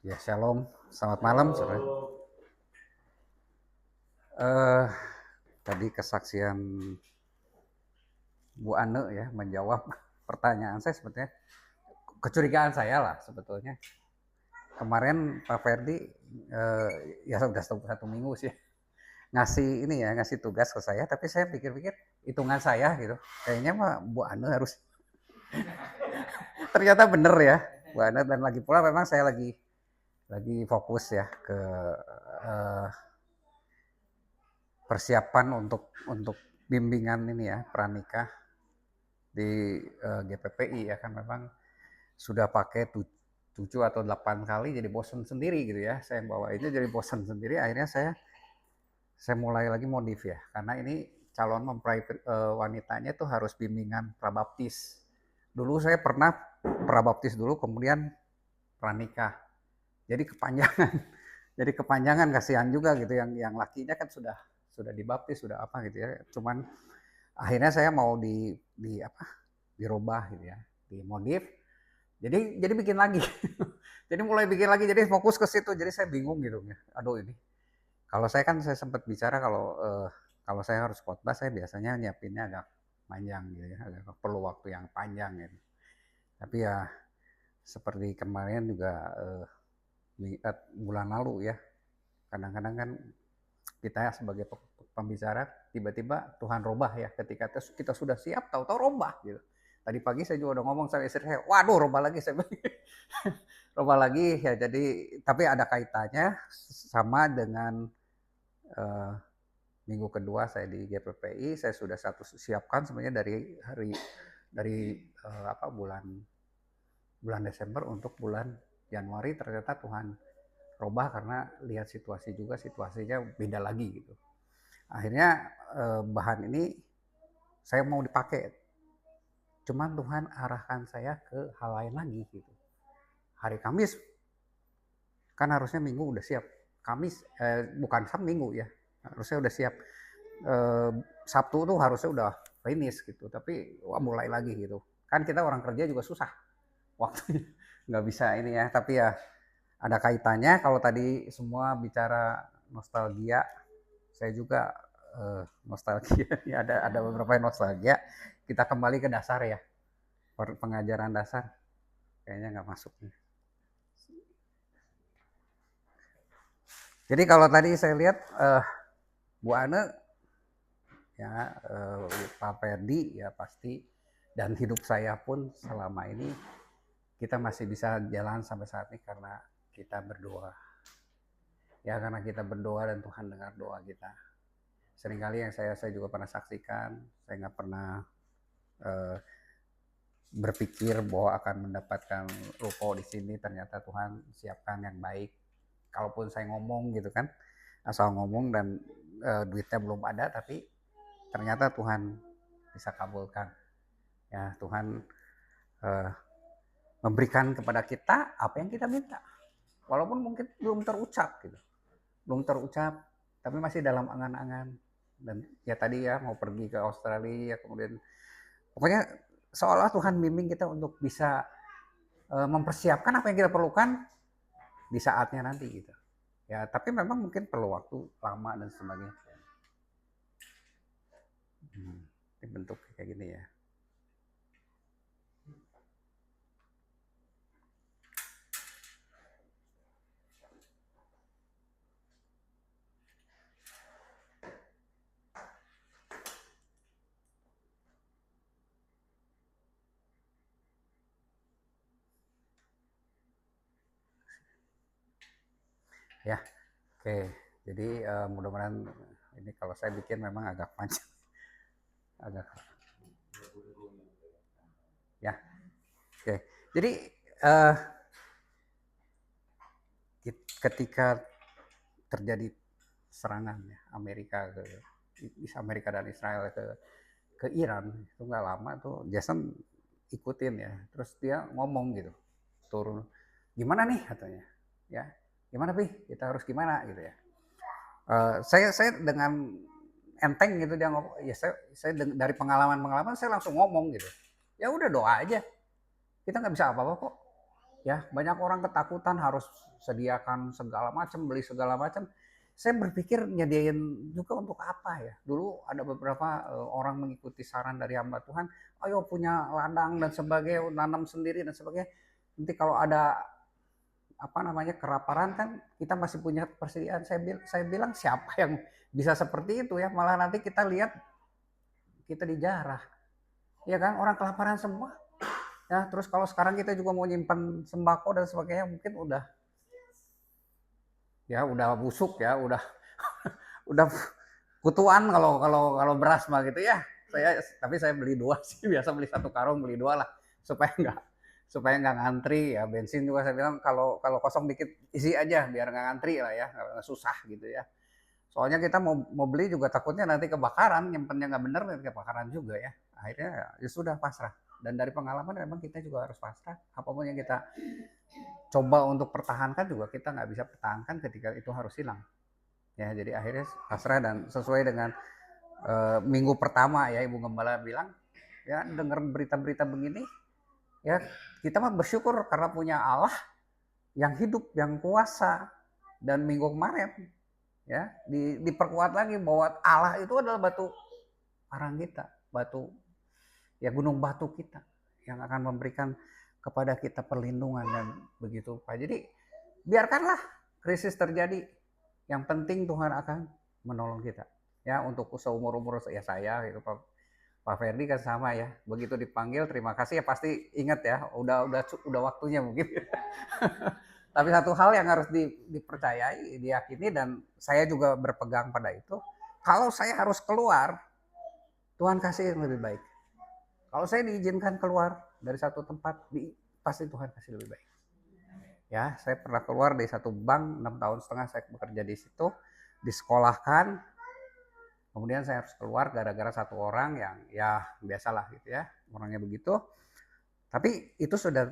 Ya, shalom. Selamat malam, saudara. Eh, Tadi kesaksian Bu Ane ya menjawab pertanyaan saya sebetulnya. Kecurigaan saya lah sebetulnya. Kemarin Pak Ferdi ya sudah satu minggu sih ngasih ini ya ngasih tugas ke saya, tapi saya pikir-pikir hitungan saya gitu. Kayaknya mah Bu Ane harus ternyata bener ya Bu Ane, dan lagi pula memang saya lagi fokus ya ke eh, persiapan untuk bimbingan ini ya pranikah di GPPI ya, kan memang sudah pakai 7 atau 8 kali jadi bosan sendiri gitu ya, saya bawa ini jadi bosan sendiri. Akhirnya saya mulai lagi modif ya, karena ini calon mempelai wanitanya tuh harus bimbingan prabaptis. Dulu saya pernah prabaptis dulu kemudian pranikah, jadi kepanjangan. Jadi kepanjangan, kasihan juga gitu, yang lakinya kan sudah dibaptis sudah apa gitu ya. Cuman akhirnya saya mau di apa dirubah gitu ya, dimodif. Jadi bikin lagi. Jadi mulai bikin lagi, jadi fokus ke situ. Jadi saya bingung gitu ya. Aduh ini. Kalau saya kan saya sempat bicara kalau saya harus khotbah saya biasanya nyiapinnya agak panjang gitu ya, agak perlu waktu yang panjang gitu. Tapi ya seperti kemarin juga bulan lalu ya, kadang-kadang kan kita sebagai pembicara tiba-tiba Tuhan robah ya, ketika kita sudah siap tahu-tahu robah gitu. Tadi pagi saya juga udah ngomong sama istri saya, waduh robah lagi saya robah lagi ya. Jadi tapi ada kaitannya sama dengan eh, minggu kedua saya di GPPI. Saya sudah siapkan sebenarnya dari apa bulan bulan Desember untuk bulan Januari. Ternyata Tuhan robah karena lihat situasi juga, situasinya beda lagi gitu. Akhirnya bahan ini saya mau dipakai, cuman Tuhan arahkan saya ke hal lain lagi gitu. Hari Kamis kan harusnya Minggu udah siap, Kamis bukan Sabtu, Minggu ya harusnya udah siap. Sabtu tuh harusnya udah finish gitu, tapi wah mulai lagi gitu. Kan kita orang kerja juga susah waktunya, nggak bisa ini ya. Tapi ya ada kaitannya. Kalau tadi semua bicara nostalgia, saya juga nostalgia. Ada beberapa nostalgia. Kita kembali ke dasar ya, pengajaran dasar kayaknya nggak masuk. Jadi kalau tadi saya lihat Bu Ane ya, Pak Ferdi ya pasti, dan hidup saya pun selama ini kita masih bisa jalan sampai saat ini karena kita berdoa. Ya karena kita berdoa dan Tuhan dengar doa kita. Seringkali yang saya juga pernah saksikan, saya nggak pernah eh, berpikir bahwa akan mendapatkan ruko di sini. Ternyata Tuhan siapkan yang baik. Kalaupun saya ngomong gitu kan, asal ngomong dan duitnya belum ada, tapi ternyata Tuhan bisa kabulkan. Ya Tuhan eh, memberikan kepada kita apa yang kita minta, walaupun mungkin belum terucap gitu, belum terucap, tapi masih dalam angan-angan. Dan ya tadi ya mau pergi ke Australia, kemudian pokoknya seolah Tuhan bimbing kita untuk bisa mempersiapkan apa yang kita perlukan di saatnya nanti gitu. Ya tapi memang mungkin perlu waktu lama dan sebagainya. Ini bentuk kayak gini ya. Ya, oke. Jadi mudah-mudahan ini kalau saya bikin memang agak panjang, agak ya. Oke. Jadi uh, ketika terjadi serangan ya Amerika dan Israel ke Iran, itu nggak lama tuh Jason ikutin ya. Terus dia ngomong gitu, turun, gimana nih katanya, ya gimana Pi, kita harus gimana gitu ya. Saya dengan enteng gitu dia ngomong, ya saya dari pengalaman saya langsung ngomong gitu, ya udah doa aja, kita nggak bisa apa-apa kok, Ya, banyak orang ketakutan harus sediakan segala macam, beli segala macam. Saya berpikir nyediain juga untuk apa ya? Dulu ada beberapa orang mengikuti saran dari hamba Tuhan, ayo punya ladang dan sebagainya, nanam sendiri dan sebagainya. Nanti kalau ada apa namanya keraparan kan kita masih punya persediaan. Saya bilang siapa yang bisa seperti itu ya? Malah nanti kita lihat kita dijarah, ya kan? Orang kelaparan semua. Ya, terus kalau sekarang kita juga mau nyimpan sembako dan sebagainya mungkin udah busuk ya, udah kutuan kalau beras mah gitu ya. Tapi saya beli dua sih, biasa beli satu karung beli dua lah supaya nggak ngantri ya. Bensin juga saya bilang kalau kosong dikit isi aja biar nggak ngantri lah ya, nggak susah gitu ya. Soalnya kita mau beli juga takutnya nanti kebakaran, nyimpennya nggak bener nanti kebakaran juga ya. Akhirnya ya sudah pasrah. Dan dari pengalaman memang kita juga harus pasrah. Apapun yang kita coba untuk pertahankan juga kita nggak bisa pertahankan ketika itu harus hilang. Ya, jadi akhirnya pasrah dan sesuai dengan minggu pertama ya Ibu Gembala bilang, ya dengar berita-berita begini, ya kita mah bersyukur karena punya Allah yang hidup, yang kuasa. Dan minggu kemarin ya diperkuat lagi bahwa Allah itu adalah batu karang kita, batu ya gunung batu kita yang akan memberikan kepada kita perlindungan dan begitu Pak. Jadi biarkanlah krisis terjadi, yang penting Tuhan akan menolong kita. Ya untuk seumur-umur ya saya gitu Pak Ferdi kan sama ya. Begitu dipanggil terima kasih ya pasti ingat ya, udah waktunya mungkin. Tapi satu hal yang harus dipercayai, diyakini dan saya juga berpegang pada itu. Kalau saya harus keluar, Tuhan kasih yang lebih baik. Kalau saya diizinkan keluar dari satu tempat, pasti Tuhan kasih lebih baik. Ya, saya pernah keluar dari satu bank 6 tahun setengah saya bekerja di situ, disekolahkan. Kemudian saya harus keluar gara-gara satu orang yang ya biasalah gitu ya, orangnya begitu. Tapi itu sudah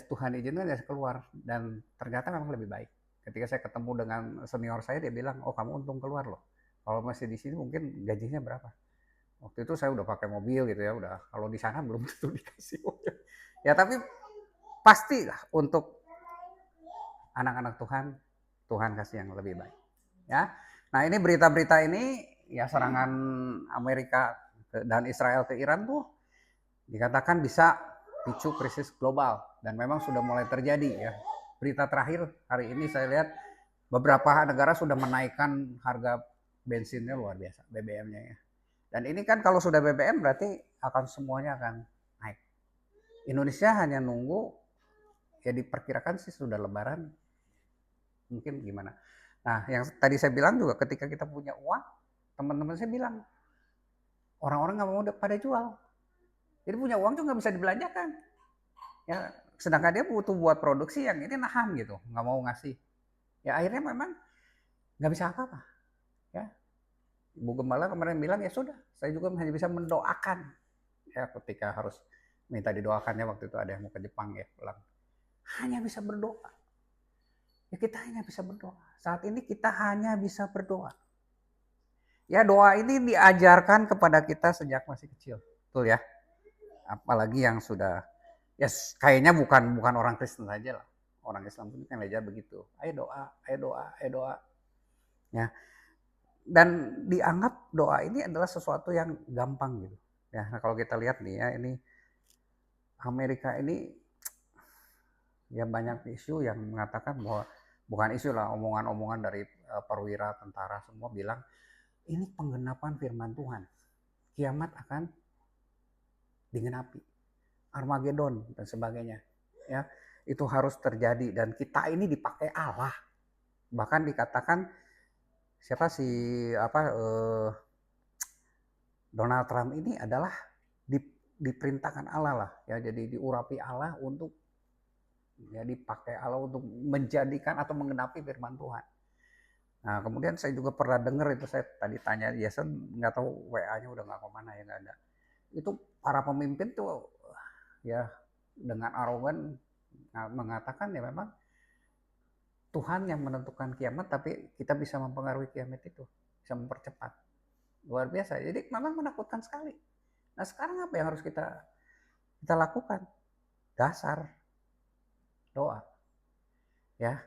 Tuhan izinkan saya keluar dan ternyata memang lebih baik. Ketika saya ketemu dengan senior saya dia bilang, "Oh, kamu untung keluar loh. Kalau masih di sini mungkin gajinya berapa?" Waktu itu saya udah pakai mobil gitu ya, udah kalau di sana belum tentu dikasih mobil. Ya tapi pastilah untuk anak-anak Tuhan, Tuhan kasih yang lebih baik. Ya. Nah ini berita-berita ini ya serangan Amerika dan Israel ke Iran tuh dikatakan bisa picu krisis global dan memang sudah mulai terjadi ya. Berita terakhir hari ini saya lihat beberapa negara sudah menaikkan harga bensinnya luar biasa, BBM-nya ya. Dan ini kan kalau sudah BBM berarti akan semuanya akan naik. Indonesia hanya nunggu ya diperkirakan sih sudah lebaran mungkin gimana. Nah yang tadi saya bilang juga ketika kita punya uang, teman-teman saya bilang orang-orang nggak mau pada jual. Jadi punya uang tuh nggak bisa dibelanjakan. Ya, sedangkan dia butuh buat produksi yang ini nahan gitu, nggak mau ngasih. Ya akhirnya memang nggak bisa apa-apa. Ya, Ibu Gembala kemarin bilang ya sudah, saya juga hanya bisa mendoakan. Ya ketika harus minta didoakannya waktu itu ada yang mau ke Jepang ya pulang. Hanya bisa berdoa. Ya kita hanya bisa berdoa. Saat ini kita hanya bisa berdoa. Ya doa ini diajarkan kepada kita sejak masih kecil, betul ya. Apalagi yang sudah ya kayaknya bukan orang Kristen saja lah. Orang Islam pun kan belajar begitu. Ayo doa, ayo doa, ayo doa. Ya. Dan dianggap doa ini adalah sesuatu yang gampang gitu. Ya, nah kalau kita lihat nih ya, ini Amerika ini ya banyak isu yang mengatakan bahwa bukan isu lah, omongan-omongan dari perwira tentara semua bilang ini penggenapan firman Tuhan. Kiamat akan digenapi. Armageddon dan sebagainya. Ya, itu harus terjadi dan kita ini dipakai Allah. Bahkan dikatakan siapa sih Donald Trump ini adalah diperintahkan Allah lah ya, jadi diurapi Allah untuk ya dipakai Allah untuk menjadikan atau menggenapi firman Tuhan. Nah kemudian saya juga pernah dengar itu, saya tadi tanya Jason nggak tahu WA-nya udah nggak kemana ya, nggak ada. Itu para pemimpin tuh ya dengan arogan mengatakan ya memang Tuhan yang menentukan kiamat tapi kita bisa mempengaruhi kiamat itu, bisa mempercepat. Luar biasa. Jadi memang menakutkan sekali. Nah sekarang apa yang harus kita lakukan? Dasar Doa. Ya,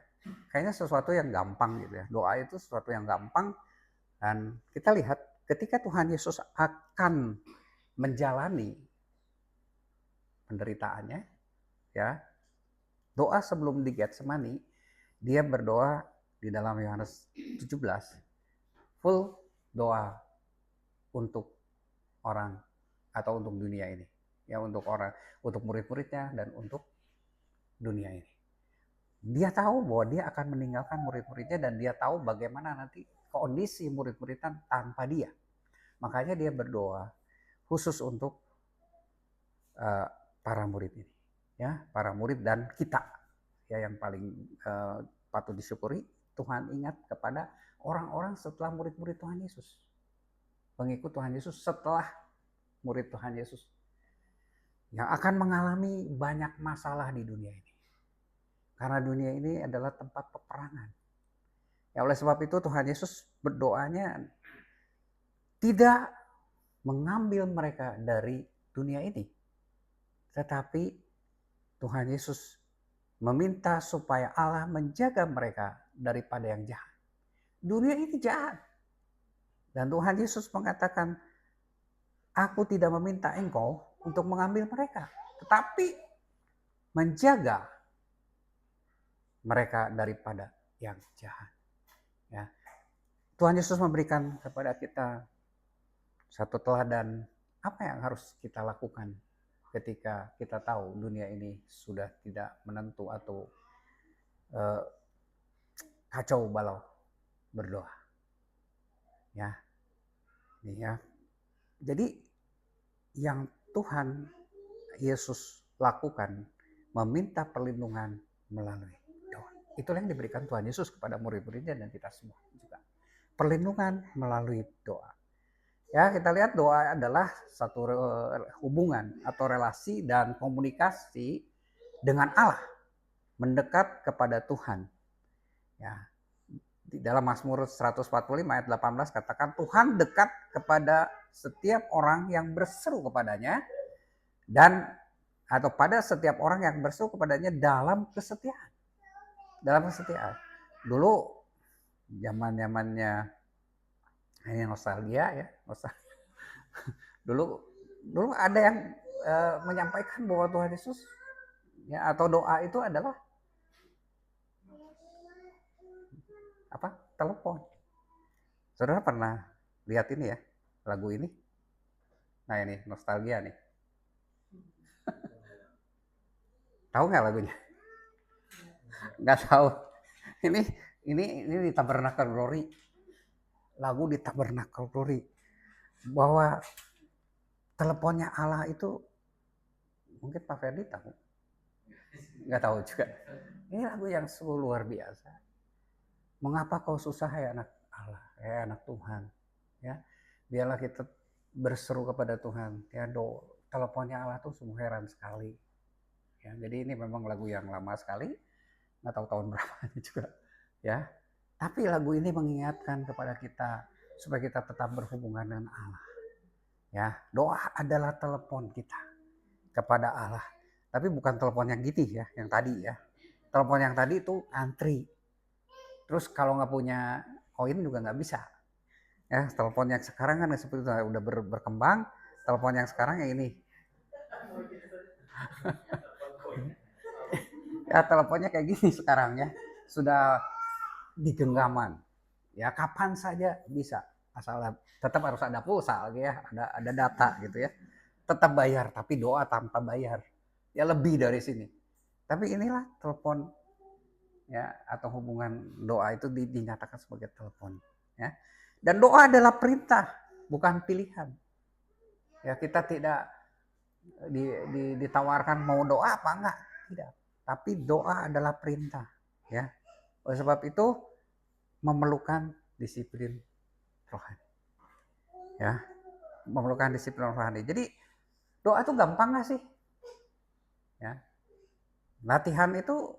kayaknya sesuatu yang gampang gitu ya. Doa itu sesuatu yang gampang, dan kita lihat ketika Tuhan Yesus akan menjalani penderitaannya, ya, doa sebelum di Getsemani, dia berdoa di dalam Yohanes 17, full doa untuk orang atau untuk dunia ini. Ya, untuk orang, untuk murid-muridnya dan untuk dunia ini. Dia tahu bahwa dia akan meninggalkan murid-muridnya dan dia tahu bagaimana nanti kondisi murid-muridnya tanpa dia. Makanya dia berdoa khusus untuk para murid ini, ya, para murid dan kita, ya, yang paling patut disyukuri. Tuhan ingat kepada orang-orang setelah murid-murid Tuhan Yesus, pengikut Tuhan Yesus setelah murid Tuhan Yesus, yang akan mengalami banyak masalah di dunia ini. Karena dunia ini adalah tempat peperangan. Ya, oleh sebab itu Tuhan Yesus berdoanya tidak mengambil mereka dari dunia ini. Tetapi Tuhan Yesus meminta supaya Allah menjaga mereka daripada yang jahat. Dunia ini jahat. Dan Tuhan Yesus mengatakan, aku tidak meminta engkau untuk mengambil mereka, tetapi menjaga mereka daripada yang jahat. Ya. Tuhan Yesus memberikan kepada kita satu teladan apa yang harus kita lakukan ketika kita tahu dunia ini sudah tidak menentu atau kacau balau. Berdoa. Ya. Ini ya. Jadi yang Tuhan Yesus lakukan meminta perlindungan melalui doa. Itulah yang diberikan Tuhan Yesus kepada murid-muridnya dan kita semua juga. Perlindungan melalui doa. Ya, kita lihat doa adalah satu hubungan atau relasi dan komunikasi dengan Allah, mendekat kepada Tuhan. Ya. Di dalam Mazmur 145 ayat 18 katakan, Tuhan dekat kepada setiap orang yang berseru kepadanya, dan atau pada setiap orang yang berseru kepadanya dalam kesetiaan. Dalam kesetiaan. Dulu zaman-zamannya ini nostalgia ya, nostalgia. Dulu ada yang menyampaikan bahwa Tuhan Yesus, ya, atau doa itu adalah apa? Telepon. Saudara pernah lihat ini ya, lagu ini? Nah, ini nostalgia nih. Tahu nggak lagunya? Nggak tahu. Ini di Tabernacle Glory. Lagu di Tabernacle Glory. Bahwa teleponnya Allah itu, mungkin Pak Ferdi tahu. Nggak tahu juga. Ini lagu yang sungguh luar biasa. Mengapa kau susah ya anak Allah, ya anak Tuhan, ya, biarlah kita berseru kepada Tuhan, ya. Teleponnya Allah tuh sungguh heran sekali, ya. Jadi ini memang lagu yang lama sekali, nggak tahu tahun berapa juga, ya. Tapi lagu ini mengingatkan kepada kita supaya kita tetap berhubungan dengan Allah, ya. Doa adalah telepon kita kepada Allah, tapi bukan telepon yang gitu ya, yang tadi ya. Telepon yang tadi itu antri. Terus kalau nggak punya koin juga nggak bisa. Ya, telepon yang sekarang kan seperti itu, udah berkembang. Telepon yang sekarang yang ini. Ya, teleponnya kayak gini sekarang ya. Sudah di genggaman. Ya, kapan saja bisa. Asal tetap harus ada pulsa lagi ya, ada data gitu ya. Tetap bayar, tapi doa tanpa bayar. Ya, lebih dari sini. Tapi inilah telepon, ya, atau hubungan doa itu dinyatakan sebagai telepon, ya. Dan doa adalah perintah, bukan pilihan. Ya, kita tidak ditawarkan mau doa apa enggak, tidak. Tapi doa adalah perintah, ya. Oleh sebab itu memerlukan disiplin rohani. Ya, memerlukan disiplin rohani. Jadi doa itu gampang nggak sih? Ya. Latihan itu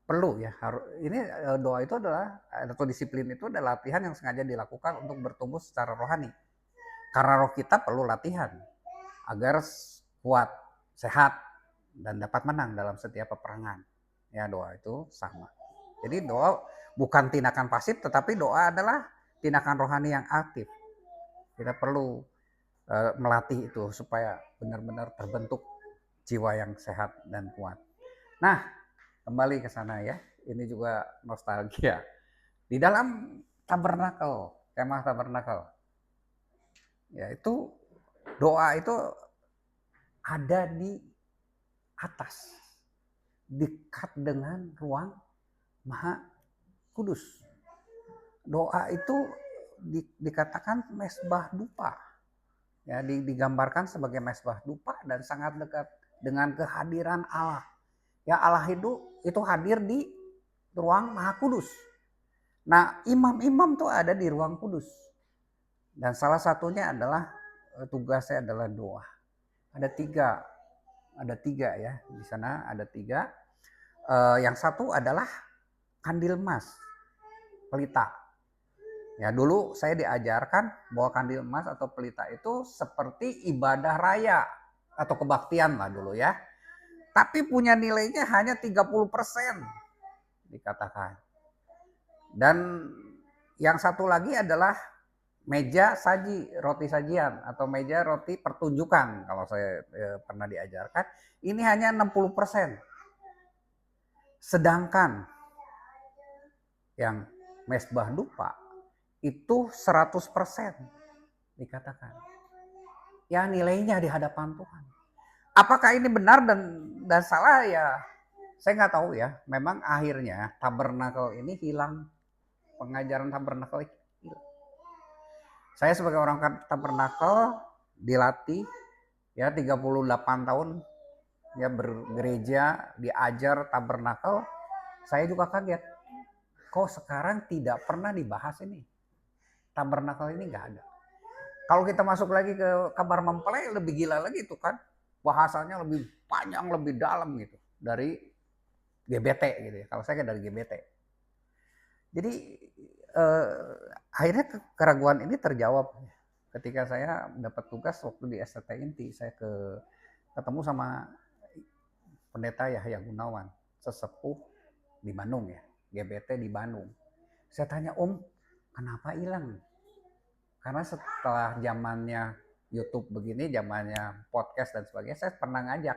perlu ya, ini doa itu adalah, atau disiplin itu adalah latihan yang sengaja dilakukan untuk bertumbuh secara rohani. Karena roh kita perlu latihan agar kuat, sehat, dan dapat menang dalam setiap peperangan. Ya, doa itu sama. Jadi doa bukan tindakan pasif, tetapi doa adalah tindakan rohani yang aktif. Kita perlu melatih itu supaya benar-benar terbentuk jiwa yang sehat dan kuat. Nah, kembali ke sana ya. Ini juga nostalgia. Di dalam tabernakel, kemah tabernakel, ya itu doa itu ada di atas, dekat dengan ruang Maha Kudus. Doa itu dikatakan mesbah dupa, ya digambarkan sebagai mesbah dupa dan sangat dekat dengan kehadiran Allah. Ya Allah itu hadir di ruang Maha Kudus. Nah, imam-imam tuh ada di ruang kudus. Dan salah satunya adalah tugasnya adalah doa. Ada tiga ya di sana ada tiga. Yang satu adalah kandil emas, pelita. Ya dulu saya diajarkan bahwa kandil emas atau pelita itu seperti ibadah raya atau kebaktian lah dulu ya. Tapi punya nilainya hanya 30% dikatakan. Dan yang satu lagi adalah meja saji, roti sajian atau meja roti pertunjukan kalau saya pernah diajarkan. Ini hanya 60%. Sedangkan yang mesbah dupa itu 100% dikatakan. Ya nilainya di hadapan Tuhan. Apakah ini benar dan salah ya? Saya nggak tahu ya. Memang akhirnya tabernakel ini hilang. Pengajaran tabernakel hilang. Saya sebagai orang tabernakel dilatih ya 38 tahun ya bergereja, diajar tabernakel. Saya juga kaget. Kok sekarang tidak pernah dibahas ini? Tabernakel ini nggak ada. Kalau kita masuk lagi ke kabar mempelai lebih gila lagi itu kan. Bahasanya lebih panjang, lebih dalam gitu. Dari GBT gitu ya. Kalau saya kan dari GBT. Jadi akhirnya keraguan ini terjawab ketika saya dapat tugas waktu di STT Inti. Saya ketemu sama pendeta Yahya Gunawan, sesepuh di Bandung ya, GBT di Bandung. Saya tanya, Om, kenapa hilang? Karena setelah zamannya YouTube begini, zamannya podcast dan sebagainya, saya pernah ngajak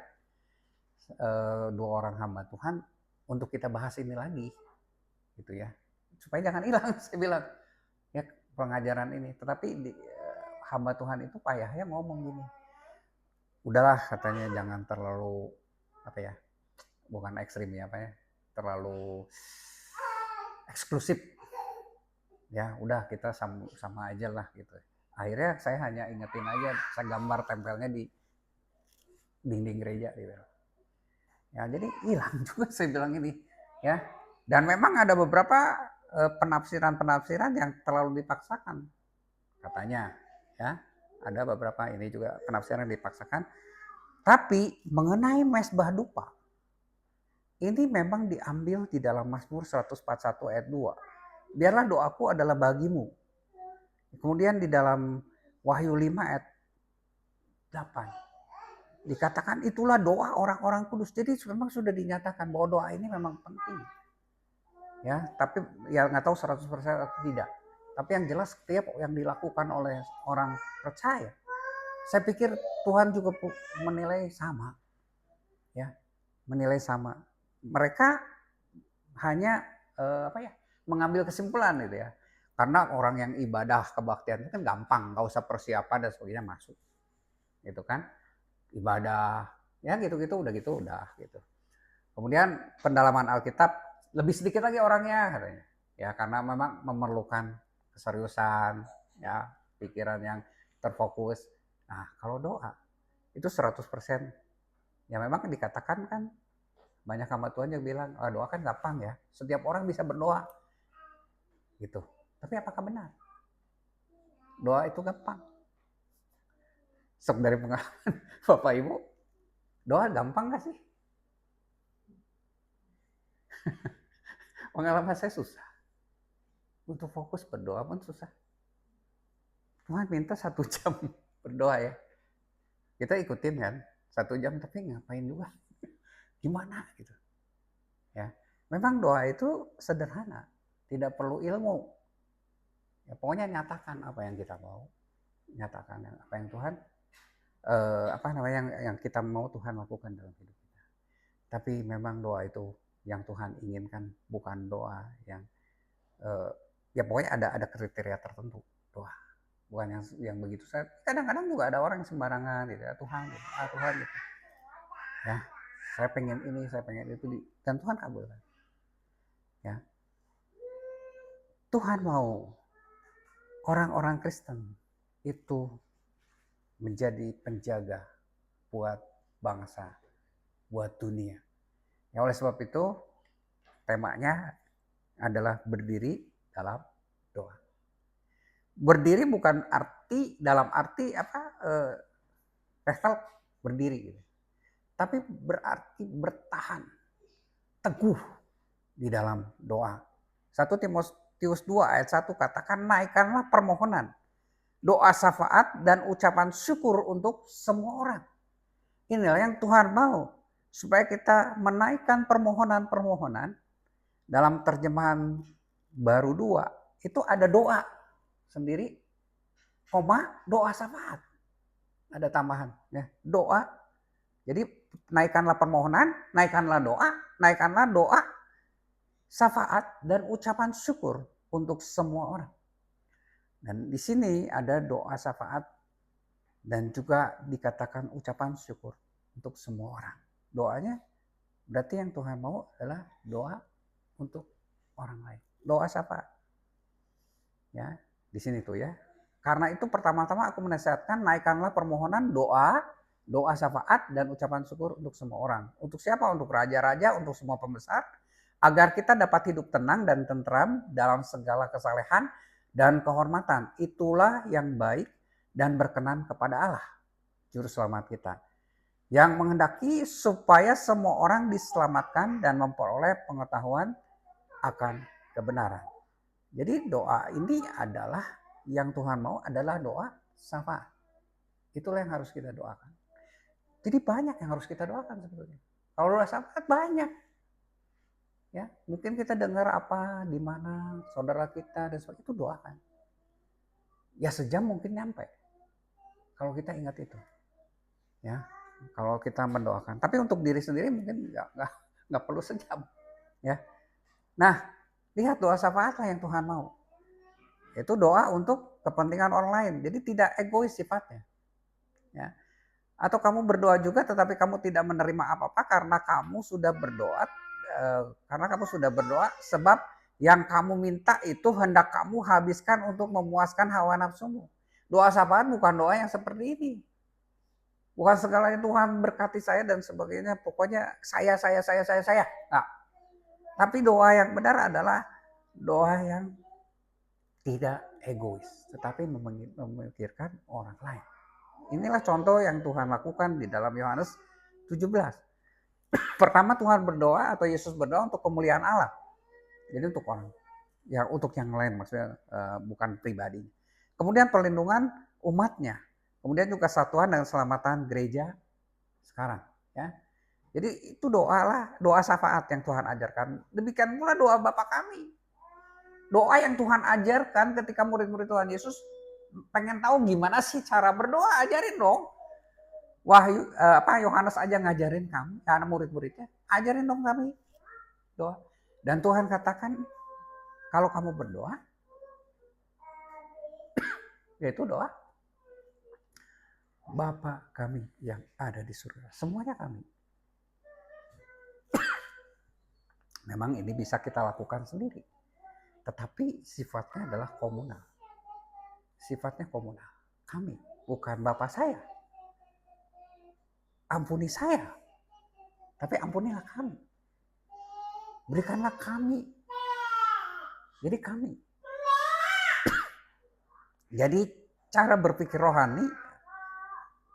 dua orang hamba Tuhan untuk kita bahas ini lagi, gitu ya, supaya jangan hilang. Saya bilang ya pengajaran ini. Tetapi hamba Tuhan itu Pak Yahya ngomong gini, udahlah katanya jangan terlalu apa ya, bukan ekstrim ya apa ya, terlalu eksklusif. Ya udah kita sama aja lah gitu. Akhirnya saya hanya ingetin aja, saya gambar tempelnya di dinding gereja gitu. Ya jadi hilang juga saya bilang ini ya. Dan memang ada beberapa penafsiran-penafsiran yang terlalu dipaksakan katanya ya. Ada beberapa ini juga penafsiran yang dipaksakan. Tapi mengenai mesbah dupa ini memang diambil di dalam Mazmur 141 ayat 2. Biarlah doaku adalah bagimu. Kemudian di dalam Wahyu 5 ayat 8 dikatakan itulah doa orang-orang kudus. Jadi memang sudah dinyatakan bahwa doa ini memang penting. Ya, tapi ya nggak tahu 100% atau tidak. Tapi yang jelas setiap yang dilakukan oleh orang percaya, saya pikir Tuhan juga menilai sama. Ya, menilai sama. Mereka hanya mengambil kesimpulan gitu ya. Karena orang yang ibadah kebaktian itu kan gampang, nggak usah persiapan dan sebagainya masuk, gitu kan? Ibadah, ya gitu-gitu udah gitu. Kemudian pendalaman Alkitab lebih sedikit lagi orangnya katanya, ya karena memang memerlukan keseriusan, ya pikiran yang terfokus. Nah kalau doa itu 100%, ya memang dikatakan kan banyak hamba Tuhan yang bilang, doa kan gampang ya, setiap orang bisa berdoa, gitu. Tapi apakah benar? Doa itu gampang? Sok dari pengalaman Bapak Ibu, doa gampang gak sih? Pengalaman saya susah. Untuk fokus berdoa pun susah. Tuhan minta 1 jam berdoa ya. Kita ikutin kan 1 jam, tapi ngapain juga? gimana gitu. Ya, memang doa itu sederhana, tidak perlu ilmu. Ya, pokoknya nyatakan apa yang kita mau, nyatakan apa yang Tuhan apa namanya yang kita mau Tuhan lakukan dalam hidup kita. Tapi memang doa itu yang Tuhan inginkan bukan doa yang ya pokoknya ada kriteria tertentu doa. Bukan yang begitu. Kadang-kadang juga ada orang yang sembarangan gitu ya, Tuhan gitu, Tuhan gitu. Ya, saya pengen ini, saya pengen itu dan Tuhan kabulkan. Ya. Tuhan mau orang-orang Kristen itu menjadi penjaga buat bangsa, buat dunia. Ya, oleh sebab itu temanya adalah berdiri dalam doa. Berdiri bukan dalam arti level berdiri gitu. Tapi berarti bertahan teguh di dalam doa. 1 Timotius 2 ayat 1 katakan naikkanlah permohonan, doa syafaat dan ucapan syukur untuk semua orang. Inilah yang Tuhan mau, supaya kita menaikkan permohonan-permohonan. Dalam terjemahan baru 2 itu ada doa sendiri, doa syafaat. Ada tambahan ya, doa. Jadi naikkanlah permohonan, naikkanlah doa, syafaat dan ucapan syukur untuk semua orang. Dan di sini ada doa syafaat dan juga dikatakan ucapan syukur untuk semua orang. Doanya berarti yang Tuhan mau adalah doa untuk orang lain. Doa syafaat. Ya, di sini tuh ya. Karena itu pertama-tama aku menasihatkan naikkanlah permohonan doa syafaat dan ucapan syukur untuk semua orang. Untuk siapa? Untuk raja-raja, untuk semua pembesar, agar kita dapat hidup tenang dan tentram dalam segala kesalehan dan kehormatan. Itulah yang baik dan berkenan kepada Allah, Juru Selamat kita, yang menghendaki supaya semua orang diselamatkan dan memperoleh pengetahuan akan kebenaran. Jadi doa ini adalah yang Tuhan mau adalah doa syafaat. Itulah yang harus kita doakan. Jadi banyak yang harus kita doakan sebetulnya. Kalau doa syafaat banyak. Ya, mungkin kita dengar apa di mana saudara kita dan sebagainya, itu doakan. Ya sejam mungkin nyampe. Kalau kita ingat itu. Ya, kalau kita mendoakan. Tapi untuk diri sendiri mungkin nggak perlu sejam. Ya. Nah, lihat doa syafaat yang Tuhan mau. Itu doa untuk kepentingan orang lain. Jadi tidak egois sifatnya. Ya. Atau kamu berdoa juga tetapi kamu tidak menerima apa-apa karena kamu sudah berdoa sebab yang kamu minta itu hendak kamu habiskan untuk memuaskan hawa nafsumu. Doa syafaat bukan doa yang seperti ini. Bukan segalanya Tuhan berkati saya dan sebagainya. Pokoknya saya. Nah, tapi doa yang benar adalah doa yang tidak egois, tetapi memikirkan orang lain. Inilah contoh yang Tuhan lakukan di dalam Yohanes 17. Pertama Tuhan berdoa atau Yesus berdoa untuk kemuliaan Allah. Jadi untuk orang, ya untuk yang lain maksudnya bukan pribadi. Kemudian perlindungan umatnya. Kemudian juga kesatuan dan keselamatan gereja sekarang. Ya. Jadi itu doa syafaat yang Tuhan ajarkan. Demikian pula doa Bapa kami. Doa yang Tuhan ajarkan ketika murid-murid Tuhan Yesus pengen tahu gimana sih cara berdoa, ajarin dong. Yohanes aja ngajarin kami, karena murid-muridnya, ajarin dong kami doa. Dan Tuhan katakan kalau kamu berdoa, yaitu doa Bapa kami yang ada di surga. Semuanya kami. Memang ini bisa kita lakukan sendiri. Tetapi sifatnya adalah komunal. Sifatnya komunal. Kami, bukan Bapak saya. Ampuni saya. Tapi ampunilah kami. Berikanlah kami. Jadi kami. Jadi cara berpikir rohani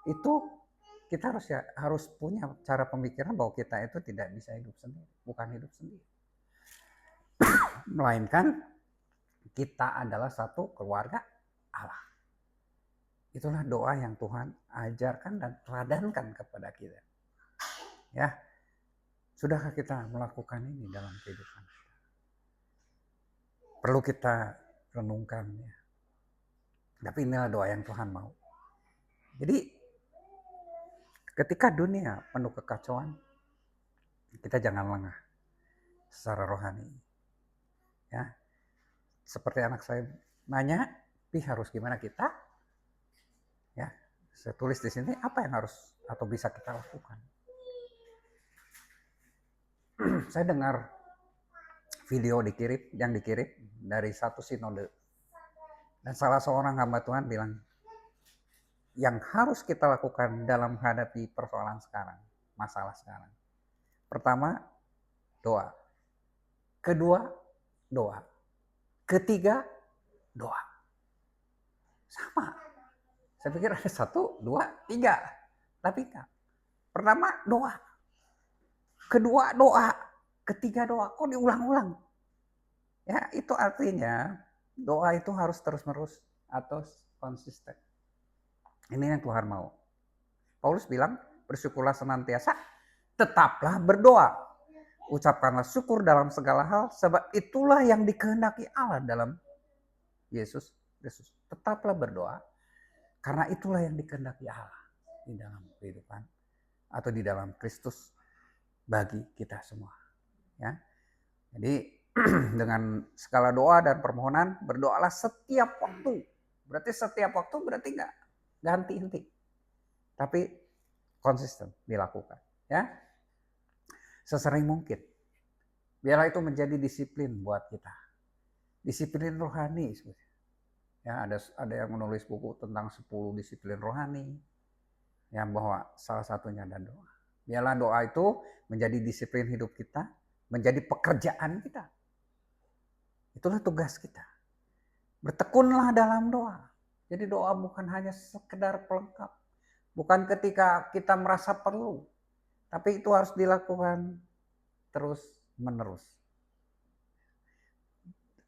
itu kita harus punya cara pemikiran bahwa kita itu tidak bisa hidup sendiri. Bukan hidup sendiri. Melainkan kita adalah satu keluarga Allah. Itulah doa yang Tuhan ajarkan dan teladankan kepada kita. Ya. Sudahkah kita melakukan ini dalam kehidupan? Perlu kita renungkan ya. Tapi inilah doa yang Tuhan mau. Jadi ketika dunia penuh kekacauan, kita jangan lengah secara rohani. Ya, seperti anak saya nanya, Pi harus gimana kita? Ya, saya tulis di sini apa yang harus atau bisa kita lakukan. Saya dengar video yang dikirim dari satu sinode. Dan salah seorang hamba Tuhan bilang, yang harus kita lakukan dalam menghadapi persoalan sekarang, masalah sekarang. Pertama, doa. Kedua, doa. Ketiga, doa. Sama. Saya pikir ada 1, 2, 3. Tapi enggak. Pertama, doa. Kedua, doa. Ketiga, doa. Kok diulang-ulang? Ya, itu artinya doa itu harus terus-menerus atau konsisten. Ini yang Tuhan mau. Paulus bilang, bersyukurlah senantiasa, tetaplah berdoa. Ucapkanlah syukur dalam segala hal, sebab itulah yang dikehendaki Allah dalam Yesus Kristus. Tetaplah berdoa, karena itulah yang dikehendaki Allah di dalam kehidupan atau di dalam Kristus bagi kita semua. Ya, jadi dengan segala doa dan permohonan, berdoalah setiap waktu. Berarti setiap waktu berarti nggak ganti-ganti, tapi konsisten dilakukan. Ya, sesering mungkin. Biarlah itu menjadi disiplin buat kita. Disiplin rohani. Ya, ada yang menulis buku tentang 10 disiplin rohani. Yang bahwa salah satunya ada doa. Biarlah doa itu menjadi disiplin hidup kita, menjadi pekerjaan kita. Itulah tugas kita. Bertekunlah dalam doa. Jadi doa bukan hanya sekedar pelengkap. Bukan ketika kita merasa perlu. Tapi itu harus dilakukan terus menerus.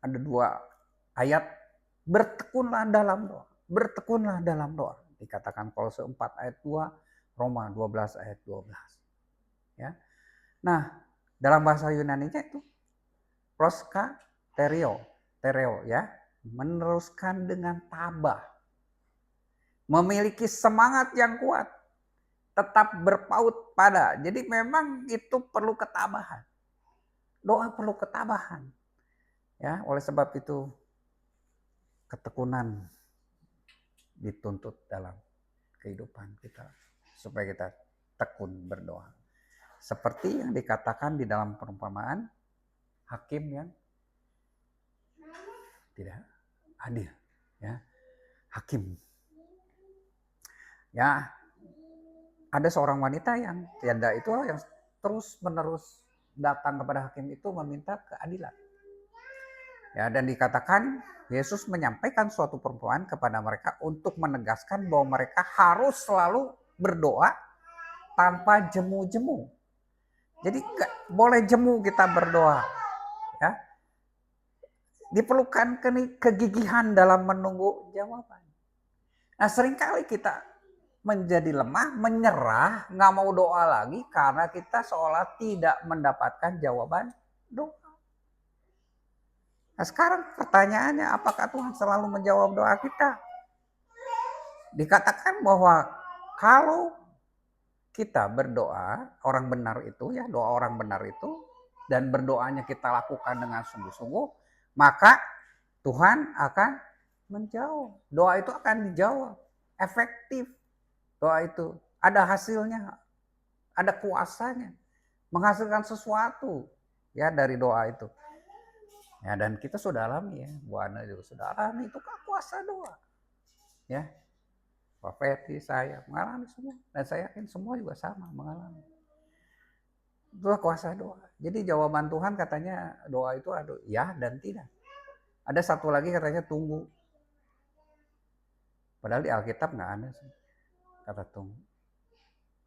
Ada 2 ayat. Bertekunlah dalam doa. Bertekunlah dalam doa. Dikatakan Kolose 4 ayat 2. Roma 12 ayat 12. Ya. Nah, dalam bahasa Yunani-nya itu proska tereo ya, meneruskan dengan tabah, memiliki semangat yang kuat, tetap berpaut pada. Jadi memang itu perlu ketabahan. Doa perlu ketabahan. Ya, oleh sebab itu ketekunan dituntut dalam kehidupan kita supaya kita tekun berdoa. Seperti yang dikatakan di dalam perumpamaan hakim yang tidak adil, ya. Hakim. Ya, ada seorang wanita yang tiada itu yang terus-menerus datang kepada hakim itu meminta keadilan. Ya, dan dikatakan Yesus menyampaikan suatu perumpamaan kepada mereka untuk menegaskan bahwa mereka harus selalu berdoa tanpa jemu-jemu. Jadi boleh jemu kita berdoa, ya. Diperlukan kegigihan dalam menunggu jawaban. Nah, seringkali kita menjadi lemah, menyerah, nggak mau doa lagi karena kita seolah tidak mendapatkan jawaban doa. Nah, sekarang pertanyaannya, apakah Tuhan selalu menjawab doa kita? Dikatakan bahwa kalau kita berdoa, orang benar itu ya, doa orang benar itu, dan berdoanya kita lakukan dengan sungguh-sungguh, maka Tuhan akan menjawab. Doa itu akan dijawab. Efektif. Doa itu ada hasilnya, ada kuasanya. Menghasilkan sesuatu ya dari doa itu. Ya, dan kita sudah alami ya, Bu Ana juga sudah alami itu kuasa doa. Ya. Pak Ferdi, saya mengalami semua. Dan saya yakin semua juga sama mengalami. Itulah kuasa doa. Jadi jawaban Tuhan katanya doa itu ada ya dan tidak. Ada satu lagi katanya tunggu. Padahal di Alkitab nggak ada kata tunggu.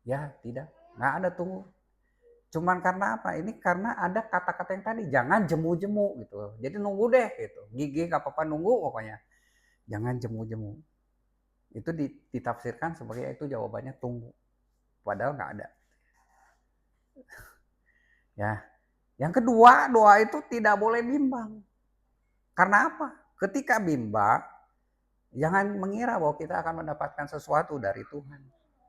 Ya tidak, nggak ada tunggu. Cuman karena apa? Ini karena ada kata-kata yang tadi, jangan jemu-jemu gitu. Jadi nunggu deh gitu. Gigi nggak apa-apa nunggu pokoknya. Jangan jemu-jemu. Itu ditafsirkan sebagai itu jawabannya tunggu. Padahal nggak ada. Ya. Yang kedua, doa itu tidak boleh bimbang. Karena apa? Ketika bimbang, jangan mengira bahwa kita akan mendapatkan sesuatu dari Tuhan.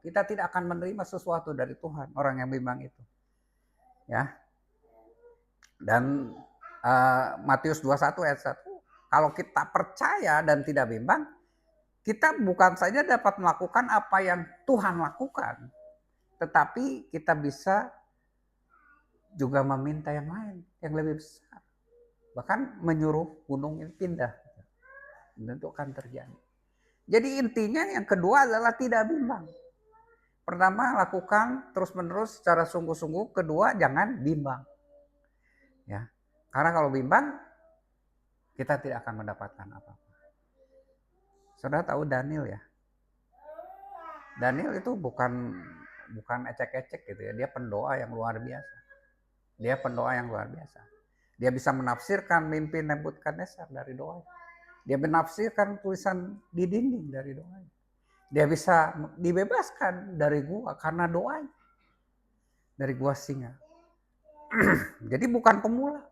Kita tidak akan menerima sesuatu dari Tuhan, orang yang bimbang itu. Ya. Dan Matius 21 ayat 1, kalau kita percaya dan tidak bimbang, kita bukan saja dapat melakukan apa yang Tuhan lakukan, tetapi kita bisa juga meminta yang lain, yang lebih besar. Bahkan menyuruh gunung ini pindah. Dan itu akan terjadi. Jadi intinya yang kedua adalah tidak bimbang. Pertama, lakukan terus-menerus secara sungguh-sungguh. Kedua, jangan bimbang. Ya. Karena kalau bimbang, kita tidak akan mendapatkan apa-apa. Saudara tahu Daniel ya? Daniel itu bukan ecek-ecek gitu ya. Dia pendoa yang luar biasa. Dia bisa menafsirkan mimpi Nebukadnezar dari doa. Dia menafsirkan tulisan di dinding dari doa. Dia bisa dibebaskan dari gua karena doanya. Dari gua singa. Jadi bukan pemula.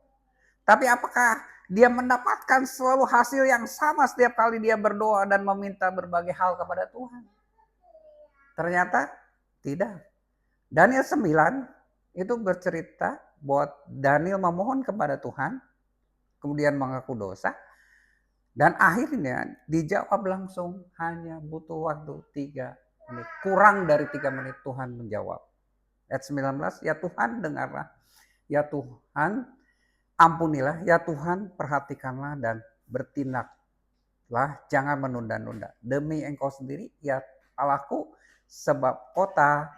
Tapi apakah dia mendapatkan selalu hasil yang sama setiap kali dia berdoa dan meminta berbagai hal kepada Tuhan? Ternyata tidak. Daniel 9 itu bercerita bahwa Daniel memohon kepada Tuhan, kemudian mengaku dosa, dan akhirnya dijawab langsung, hanya butuh waktu 3 menit. Kurang dari 3 menit Tuhan menjawab. Ayat 19, ya Tuhan dengarlah, ya Tuhan ampunilah, ya Tuhan perhatikanlah dan bertindaklah, jangan menunda-nunda. Demi Engkau sendiri, ya Allahku, sebab kotamu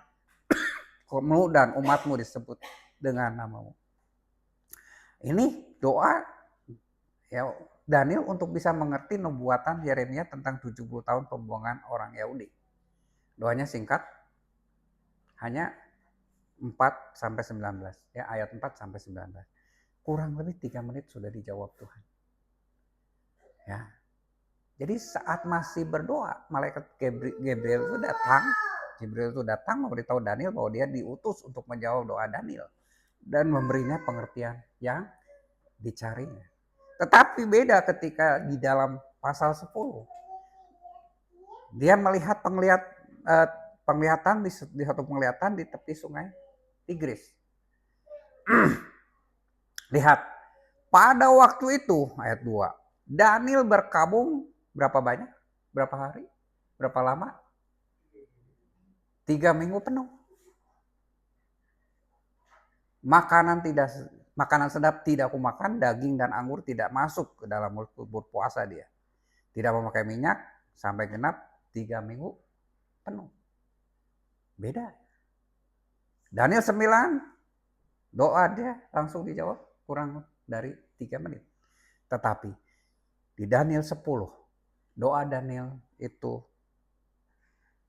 dan umatmu disebut dengan namamu. Ini doa ya Daniel untuk bisa mengerti nubuatan Yeremia tentang 70 tahun pembuangan orang Yahudi. Doanya singkat, hanya 4-19 ya, ayat 4-19. Kurang lebih 3 menit sudah dijawab Tuhan. Ya. Jadi saat masih berdoa, malaikat Gabriel itu datang memberitahu Daniel bahwa dia diutus untuk menjawab doa Daniel dan memberinya pengertian yang dicarinya. Tetapi beda ketika di dalam pasal 10. Dia melihat penglihatan di satu penglihatan di tepi sungai Tigris. Lihat, pada waktu itu ayat 2, Daniel berkabung berapa banyak? Berapa hari? Berapa lama? 3 minggu penuh. Makanan sedap tidak aku makan, daging dan anggur tidak masuk ke dalam mulut, berpuasa dia. Tidak memakai minyak sampai genap 3 minggu penuh. Beda. Daniel 9, doa dia langsung dijawab kurang dari 3 menit. Tetapi di Daniel 10, doa Daniel itu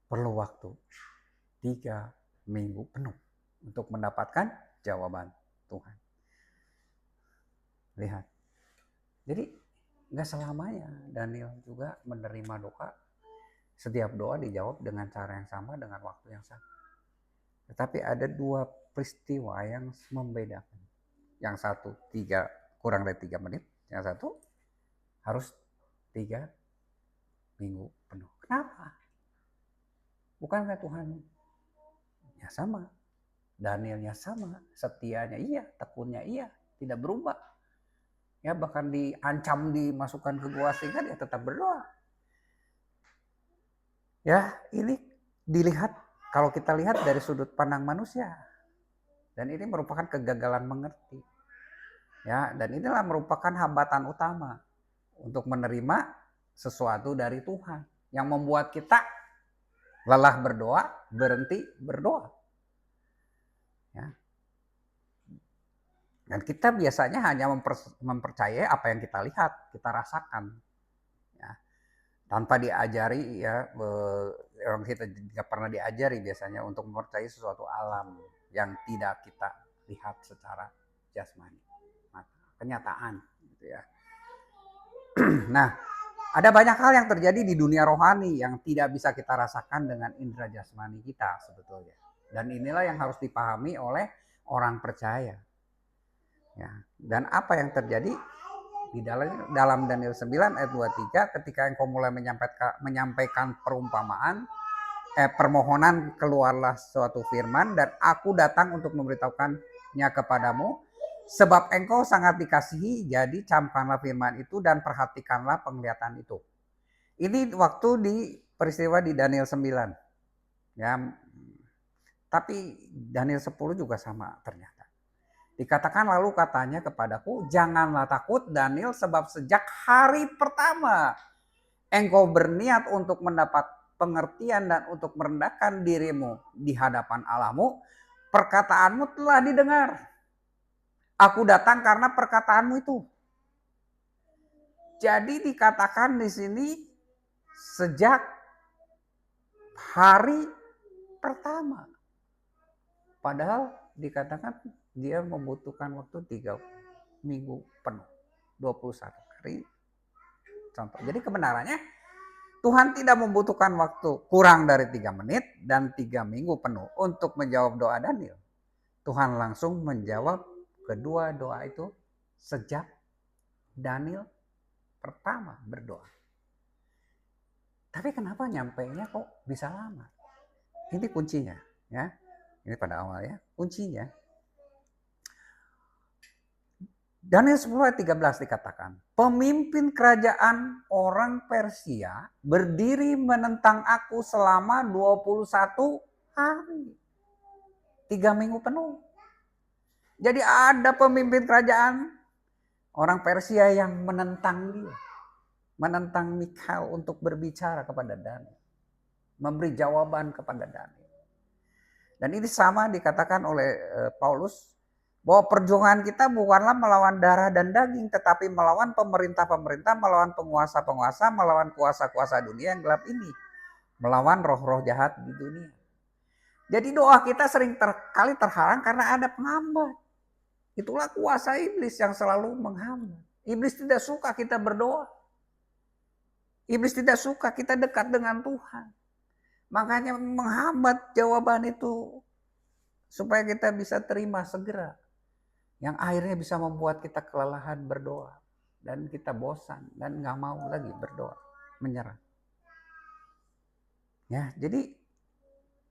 perlu waktu 3 minggu penuh untuk mendapatkan jawaban Tuhan. Lihat. Jadi gak selamanya Daniel juga menerima doa. Setiap doa dijawab dengan cara yang sama, dengan waktu yang sama. Tetapi ada 2 peristiwa yang membedakan. Yang satu kurang dari 3 menit. Yang satu harus 3 minggu penuh. Kenapa? Bukankah Tuhan ya sama? Danielnya sama, setianya iya, tekunnya iya, tidak berubah. Ya bahkan diancam dimasukkan ke gua singa dia tetap berdoa. Ya ini dilihat, kalau kita lihat dari sudut pandang manusia. Dan ini merupakan kegagalan mengerti. Ya, dan inilah merupakan hambatan utama untuk menerima sesuatu dari Tuhan yang membuat kita lelah berdoa, berhenti berdoa. Ya. Dan kita biasanya hanya mempercayai apa yang kita lihat, kita rasakan. Ya. Tanpa diajari ya, kita tidak pernah diajari biasanya untuk mempercayai sesuatu alam yang tidak kita lihat secara jasmani, kenyataan gitu ya. Nah, ada banyak hal yang terjadi di dunia rohani yang tidak bisa kita rasakan dengan indera jasmani kita sebetulnya. Dan inilah yang harus dipahami oleh orang percaya. Ya. Dan apa yang terjadi di dalam Daniel 9 ayat 23, ketika engkau mulai menyampaikan perumpamaan, permohonan, keluarlah suatu firman, dan aku datang untuk memberitahukannya kepadamu. Sebab engkau sangat dikasihi, jadi camkanlah firman itu dan perhatikanlah penglihatan itu. Ini waktu di peristiwa di Daniel 9. Ya. Tapi Daniel 10 juga sama ternyata. Dikatakan lalu katanya kepadaku, janganlah takut Daniel, sebab sejak hari pertama engkau berniat untuk mendapat pengertian dan untuk merendahkan dirimu di hadapan Allahmu, perkataanmu telah didengar. Aku datang karena perkataanmu itu. Jadi dikatakan di sini sejak hari pertama. Padahal dikatakan dia membutuhkan waktu 3 minggu penuh. 21 hari. Contoh. Jadi kebenarannya Tuhan tidak membutuhkan waktu kurang dari 3 menit dan 3 minggu penuh untuk menjawab doa Daniel. Tuhan langsung menjawab kedua doa itu sejak Daniel pertama berdoa. Tapi kenapa nyampainya kok bisa lama? Ini kuncinya, ya. Ini pada awalnya kuncinya. Daniel 10 ayat 13 dikatakan, pemimpin kerajaan orang Persia berdiri menentang aku selama 21 hari. 3 minggu penuh. Jadi ada pemimpin kerajaan orang Persia yang menentang dia. Menentang Mikhail untuk berbicara kepada Daniel. Memberi jawaban kepada Daniel. Dan ini sama dikatakan oleh Paulus, bahwa perjuangan kita bukanlah melawan darah dan daging, tetapi melawan pemerintah-pemerintah, melawan penguasa-penguasa, melawan kuasa-kuasa dunia yang gelap ini. Melawan roh-roh jahat di dunia. Jadi doa kita sering kali terhalang karena ada penghambat. Itulah kuasa iblis yang selalu menghambat. Iblis tidak suka kita berdoa. Iblis tidak suka kita dekat dengan Tuhan. Makanya menghambat jawaban itu supaya kita bisa terima segera. Yang akhirnya bisa membuat kita kelelahan berdoa. Dan kita bosan dan gak mau lagi berdoa. Menyerah. Ya, jadi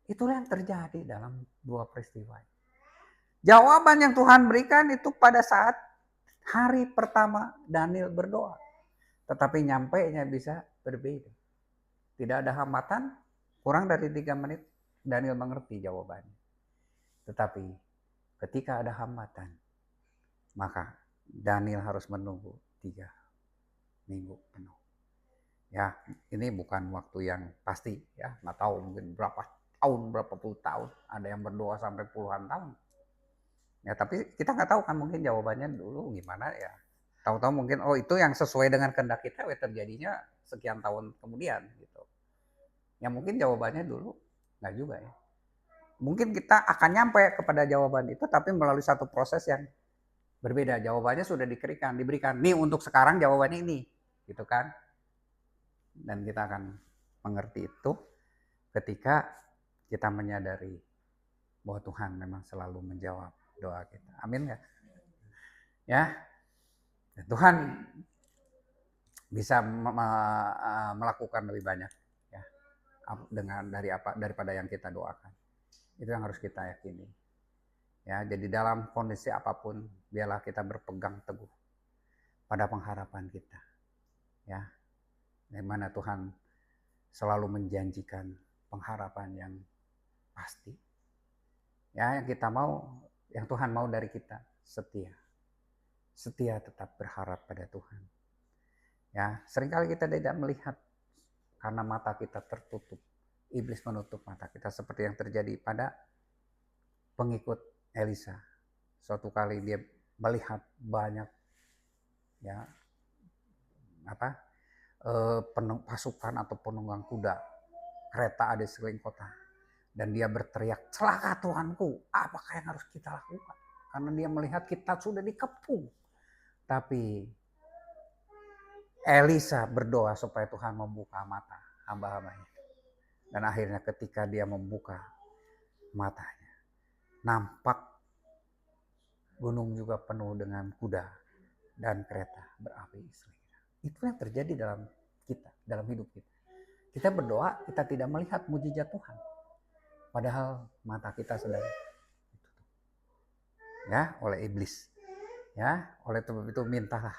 itulah yang terjadi dalam dua peristiwa. Jawaban yang Tuhan berikan itu pada saat hari pertama Daniel berdoa. Tetapi nyampainya bisa berbeda. Tidak ada hambatan, kurang dari 3 menit Daniel mengerti jawabannya. Tetapi ketika ada hambatan, maka Daniel harus menunggu 3 minggu penuh. Ya, ini bukan waktu yang pasti ya, nggak tahu mungkin berapa tahun, berapa puluh tahun, ada yang berdoa sampai puluhan tahun. Ya, tapi kita nggak tahu kan mungkin jawabannya dulu gimana ya. Tahu-tahu mungkin itu yang sesuai dengan kehendak kita, terjadinya sekian tahun kemudian gitu. Ya mungkin jawabannya dulu nggak juga ya. Mungkin kita akan nyampe kepada jawaban itu, tapi melalui satu proses yang berbeda. Jawabannya sudah diberikan. Nih untuk sekarang jawabannya ini, gitu kan? Dan kita akan mengerti itu ketika kita menyadari bahwa Tuhan memang selalu menjawab doa kita. Amin ya. Ya, Tuhan bisa melakukan lebih banyak ya daripada yang kita doakan. Itu yang harus kita yakini. Ya, jadi dalam kondisi apapun biarlah kita berpegang teguh pada pengharapan kita. Ya. Di mana Tuhan selalu menjanjikan pengharapan yang pasti. Ya, yang kita mau, yang Tuhan mau dari kita setia. Setia tetap berharap pada Tuhan. Ya, seringkali kita tidak melihat karena mata kita tertutup. Iblis menutup mata kita seperti yang terjadi pada pengikut Elisa. Suatu kali dia melihat banyak ya pasukan atau penunggang kuda, kereta ada di sekeliling kota, dan dia berteriak, celaka Tuanku, apakah yang harus kita lakukan? Karena dia melihat kita sudah dikepung. Tapi Elisa berdoa supaya Tuhan membuka mata hamba-hambanya. Dan akhirnya ketika dia membuka matanya, nampak gunung juga penuh dengan kuda dan kereta berapi istri kita. Itu yang terjadi dalam kita, dalam hidup kita. Kita berdoa, kita tidak melihat mujizat Tuhan. Padahal mata kita sedang ditutup. Ya, oleh iblis. Ya, oleh sebab itu mintalah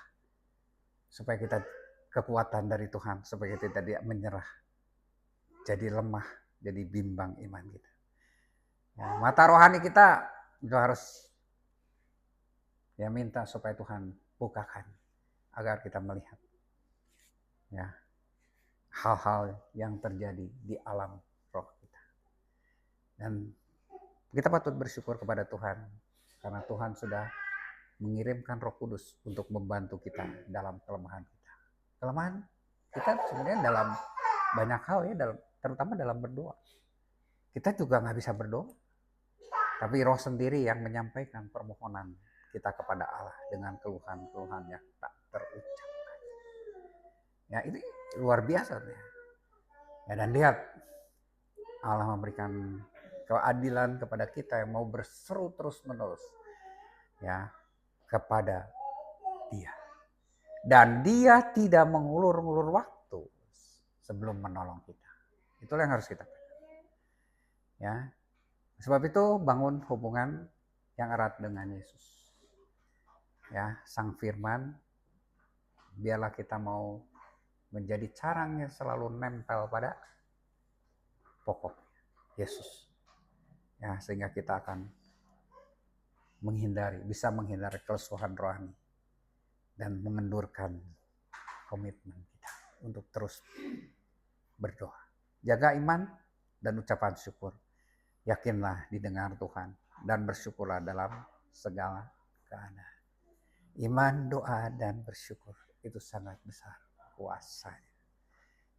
supaya kita kekuatan dari Tuhan, supaya kita tidak menyerah, jadi lemah, jadi bimbang iman kita. Ya, mata rohani kita juga harus ya minta supaya Tuhan bukakan agar kita melihat ya hal-hal yang terjadi di alam roh kita. Dan kita patut bersyukur kepada Tuhan karena Tuhan sudah mengirimkan Roh Kudus untuk membantu kita dalam kelemahan kita. Kelemahan kita sebenarnya dalam banyak hal ya, terutama dalam berdoa. Kita juga nggak bisa berdoa, tapi Roh sendiri yang menyampaikan permohonan kita kepada Allah dengan keluhan-keluhan yang tak terucapkan. Ya, ini luar biasa ya. Ya, dan lihat Allah memberikan keadilan kepada kita yang mau berseru terus-menerus ya kepada Dia. Dan Dia tidak mengulur-ulur waktu sebelum menolong kita. Itulah yang harus kita katakan. Ya. Sebab itu bangun hubungan yang erat dengan Yesus. Ya, Sang Firman, biarlah kita mau menjadi carang yang selalu nempel pada pokok Yesus. Ya, sehingga kita akan bisa menghindari kelesuhan rohani dan mengendurkan komitmen kita untuk terus berdoa. Jaga iman dan ucapan syukur. Yakinlah didengar Tuhan dan bersyukurlah dalam segala keadaan. Iman, doa, dan bersyukur itu sangat besar kuasanya.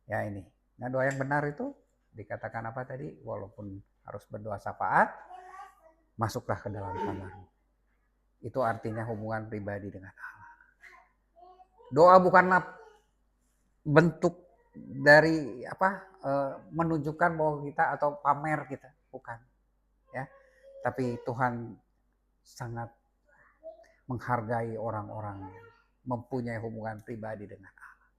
Ya ini. Nah, doa yang benar itu dikatakan apa tadi? Walaupun harus berdoa syafaat, masuklah ke dalam kamarmu. Itu artinya hubungan pribadi dengan Allah. Doa bukanlah bentuk dari menunjukkan bahwa kita atau pamer kita, bukan. Ya. Tapi Tuhan sangat menghargai orang-orang yang mempunyai hubungan pribadi dengan Allah.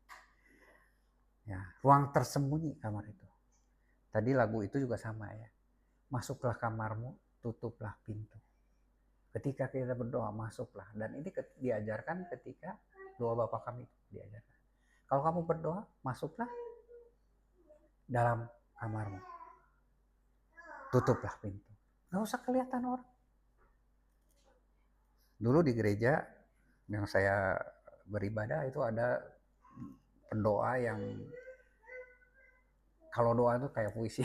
Ya, ruang tersembunyi kamar itu. Tadi lagu itu juga sama ya. Masuklah kamarmu, tutuplah pintu. Ketika kita berdoa, masuklah. Dan ini diajarkan ketika doa Bapa kami diajarkan. Kalau kamu berdoa, masuklah dalam kamarmu. Tutuplah pintu. Gak usah kelihatan orang. Dulu di gereja yang saya beribadah itu ada pendoa yang kalau doa itu kayak puisi.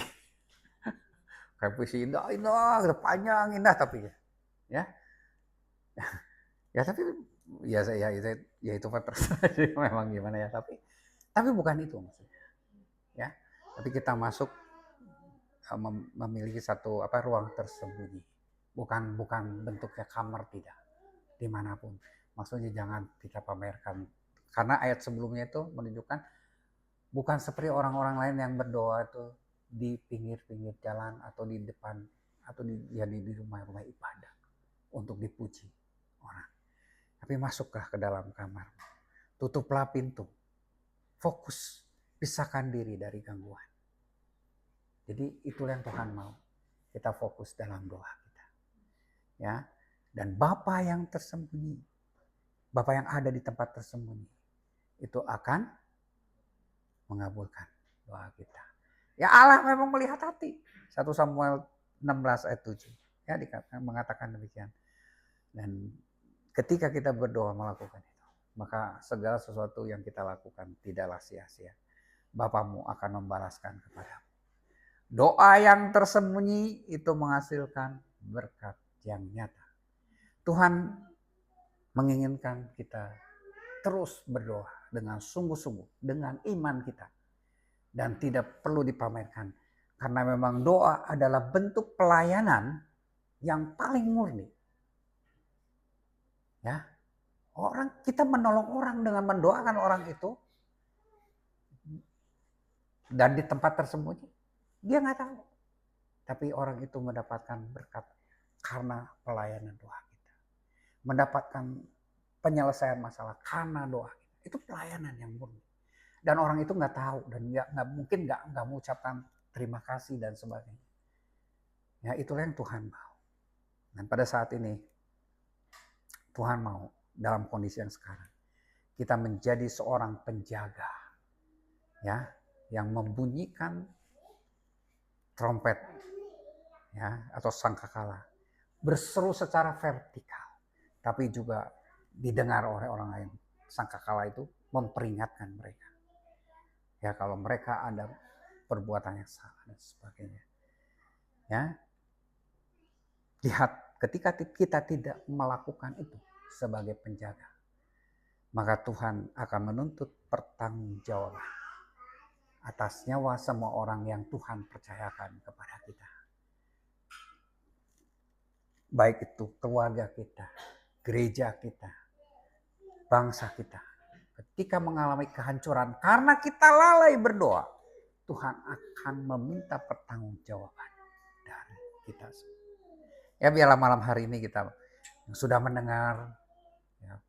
Kayak puisi indah, panjang, indah tapi ya. Ya tapi ya itu terserah memang gimana ya, tapi bukan itu maksudnya. Ya. Tapi kita masuk memiliki satu ruang tersembunyi. Bukan bentuknya kamar, tidak. Dimanapun. Maksudnya jangan kita pamerkan. Karena ayat sebelumnya itu menunjukkan bukan seperti orang-orang lain yang berdoa itu di pinggir-pinggir jalan atau di depan atau di rumah-rumah ibadah untuk dipuji orang. Tapi masuklah ke dalam kamar. Tutuplah pintu. Fokus. Pisahkan diri dari gangguan. Jadi itulah yang Tuhan mau. Kita fokus dalam doa kita. Ya. Dan Bapa yang tersembunyi, Bapa yang ada di tempat tersembunyi, itu akan mengabulkan doa kita. Ya Allah memang melihat hati. 1 Samuel 16 ayat 7. Ya mengatakan demikian. Dan ketika kita berdoa melakukan itu, maka segala sesuatu yang kita lakukan tidaklah sia-sia. Bapamu akan membalaskan kepadamu. Doa yang tersembunyi itu menghasilkan berkat yang nyata. Tuhan menginginkan kita terus berdoa dengan sungguh-sungguh, dengan iman kita. Dan tidak perlu dipamerkan. Karena memang doa adalah bentuk pelayanan yang paling murni. Ya, kita menolong orang dengan mendoakan orang itu. Dan di tempat tersembunyi, dia nggak tahu. Tapi orang itu mendapatkan berkat karena pelayanan doa kita. mendapatkan penyelesaian masalah karena doa. Itu pelayanan yang murni. Dan orang itu nggak tahu dan mungkin nggak mengucapkan terima kasih dan sebagainya. Ya itulah yang Tuhan mau. Dan pada saat ini Tuhan mau dalam kondisi yang sekarang kita menjadi seorang penjaga, ya, yang membunyikan trompet, ya, atau sangkakala, berseru secara vertikal, tapi juga didengar oleh orang lain. Sangkakala itu memperingatkan mereka, ya, kalau mereka ada perbuatan yang salah dan sebagainya. Ya, lihat ketika kita tidak melakukan itu sebagai penjaga, maka Tuhan akan menuntut pertanggungjawaban atas nyawa semua orang yang Tuhan percayakan kepada kita. Baik itu keluarga kita, gereja kita, bangsa kita. Ketika mengalami kehancuran karena kita lalai berdoa, Tuhan akan meminta pertanggungjawaban dari kita semua. Ya biarlah malam hari ini kita yang sudah mendengar ya,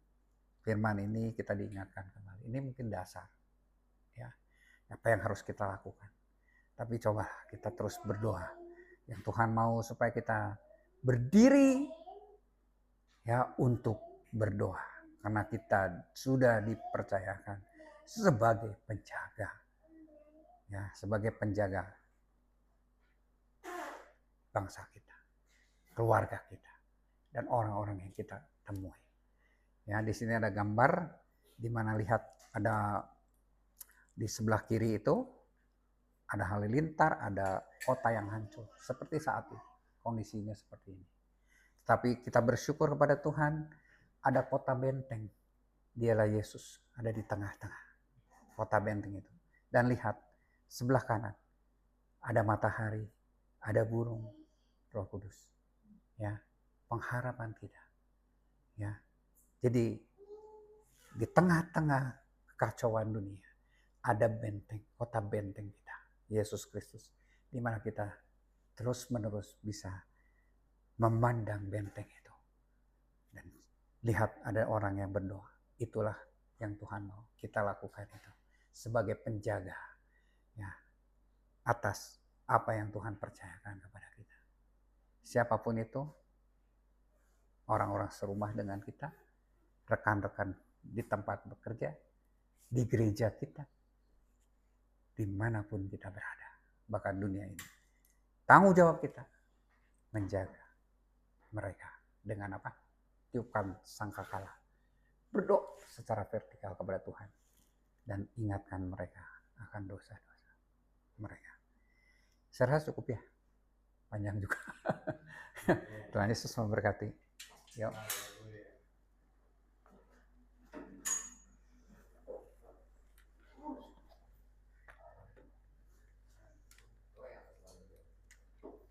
firman ini kita diingatkan kembali. Ini mungkin dasar. Ya, apa yang harus kita lakukan. Tapi coba kita terus berdoa. Yang Tuhan mau supaya kita berdiri ya untuk berdoa. Karena kita sudah dipercayakan sebagai penjaga. Ya, sebagai penjaga bangsa kita, keluarga kita, dan orang-orang yang kita temui. Ya, di sini ada gambar di mana lihat ada di sebelah kiri itu ada halilintar, ada kota yang hancur. Seperti saat ini, kondisinya seperti ini. Tapi kita bersyukur kepada Tuhan, ada kota benteng. Dialah Yesus, ada di tengah-tengah kota benteng itu. Dan lihat, sebelah kanan, ada matahari, ada burung, Roh Kudus. Ya, pengharapan kita. Ya, jadi di tengah-tengah kekacauan dunia, ada benteng, kota benteng kita. Yesus Kristus, di mana kita terus-menerus bisa memandang benteng itu dan lihat ada orang yang berdoa. Itulah yang Tuhan mau kita lakukan itu sebagai penjaga ya atas apa yang Tuhan percayakan kepada kita. Siapapun itu, orang-orang serumah dengan kita, rekan-rekan di tempat bekerja, di gereja kita, dimanapun kita berada, bahkan dunia ini. Tanggung jawab kita menjaga mereka dengan apa? Tiupkan sangkakala. Berdoa secara vertikal kepada Tuhan. Dan ingatkan mereka akan dosa-dosa mereka. Saya rasa cukup ya. Panjang juga. Tuhan Yesus memberkati. Yuk.